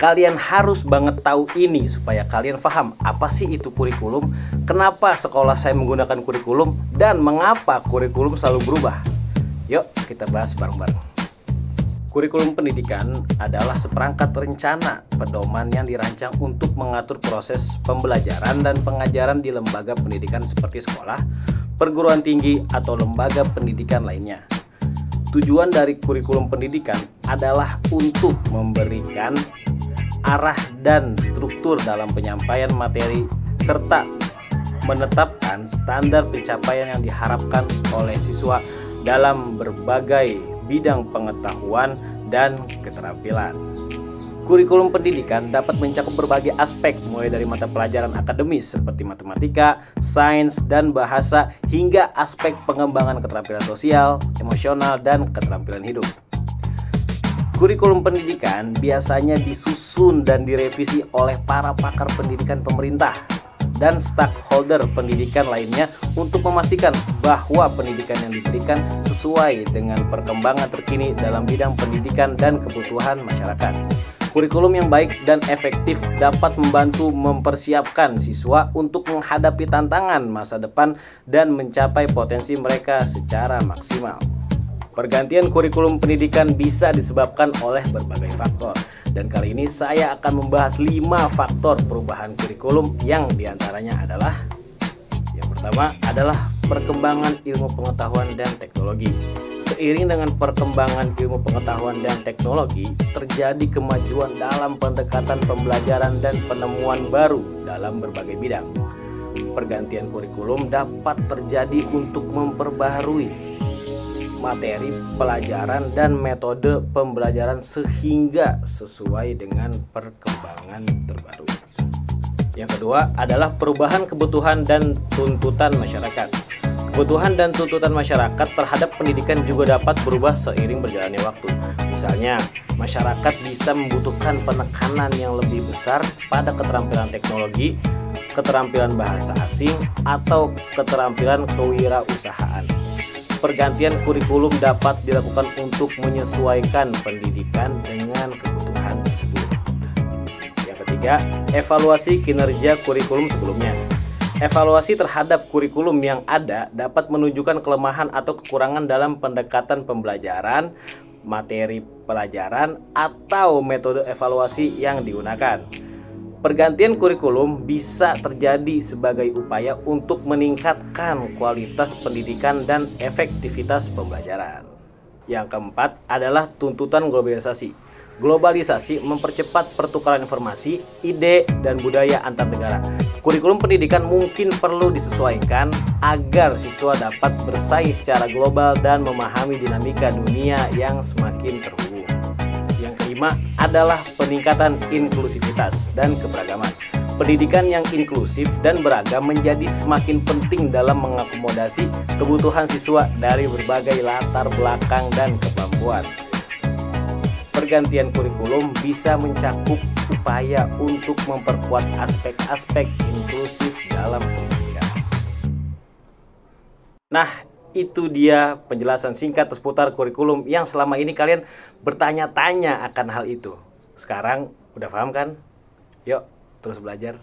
Kalian harus banget tahu ini supaya kalian paham apa sih itu kurikulum, kenapa sekolah saya menggunakan kurikulum, dan mengapa kurikulum selalu berubah. Yuk kita bahas bareng-bareng. Kurikulum pendidikan adalah seperangkat rencana pedoman yang dirancang untuk mengatur proses pembelajaran dan pengajaran di lembaga pendidikan seperti sekolah, perguruan tinggi, atau lembaga pendidikan lainnya. Tujuan dari kurikulum pendidikan adalah untuk memberikan arah dan struktur dalam penyampaian materi serta menetapkan standar pencapaian yang diharapkan oleh siswa dalam berbagai bidang pengetahuan dan keterampilan. Kurikulum pendidikan dapat mencakup berbagai aspek mulai dari mata pelajaran akademis seperti matematika, sains, dan bahasa hingga aspek pengembangan keterampilan sosial, emosional, dan keterampilan hidup. Kurikulum pendidikan biasanya disusun dan direvisi oleh para pakar pendidikan pemerintah dan stakeholder pendidikan lainnya untuk memastikan bahwa pendidikan yang diberikan sesuai dengan perkembangan terkini dalam bidang pendidikan dan kebutuhan masyarakat. Kurikulum yang baik dan efektif dapat membantu mempersiapkan siswa untuk menghadapi tantangan masa depan dan mencapai potensi mereka secara maksimal. Pergantian kurikulum pendidikan bisa disebabkan oleh berbagai faktor. Dan kali ini saya akan membahas 5 faktor perubahan kurikulum yang diantaranya adalah: yang pertama adalah perkembangan ilmu pengetahuan dan teknologi. Seiring dengan perkembangan ilmu pengetahuan dan teknologi, terjadi kemajuan dalam pendekatan pembelajaran dan penemuan baru dalam berbagai bidang. Pergantian kurikulum dapat terjadi untuk memperbaharui materi pelajaran dan metode pembelajaran sehingga sesuai dengan perkembangan terbaru. Yang kedua adalah perubahan kebutuhan dan tuntutan masyarakat. Kebutuhan dan tuntutan masyarakat terhadap pendidikan juga dapat berubah seiring berjalannya waktu. Misalnya, masyarakat bisa membutuhkan penekanan yang lebih besar pada keterampilan teknologi, keterampilan bahasa asing, atau keterampilan kewirausahaan. Pergantian kurikulum dapat dilakukan untuk menyesuaikan pendidikan dengan kebutuhan tersebut. Yang ketiga, evaluasi kinerja kurikulum sebelumnya. Evaluasi terhadap kurikulum yang ada dapat menunjukkan kelemahan atau kekurangan dalam pendekatan pembelajaran, materi pelajaran, atau metode evaluasi yang digunakan. Pergantian kurikulum bisa terjadi sebagai upaya untuk meningkatkan kualitas pendidikan dan efektivitas pembelajaran. Yang keempat adalah tuntutan globalisasi. Globalisasi mempercepat pertukaran informasi, ide, dan budaya antar negara. Kurikulum pendidikan mungkin perlu disesuaikan agar siswa dapat bersaing secara global dan memahami dinamika dunia yang semakin terhubung. Yang kelima adalah peningkatan inklusivitas dan keberagaman. Pendidikan yang inklusif dan beragam menjadi semakin penting dalam mengakomodasi kebutuhan siswa dari berbagai latar belakang dan kemampuan. Pergantian kurikulum bisa mencakup upaya untuk memperkuat aspek-aspek inklusif dalam pendidikan. Nah, itu dia penjelasan singkat seputar kurikulum yang selama ini kalian bertanya-tanya akan hal itu. Sekarang udah paham kan? Yuk, terus belajar.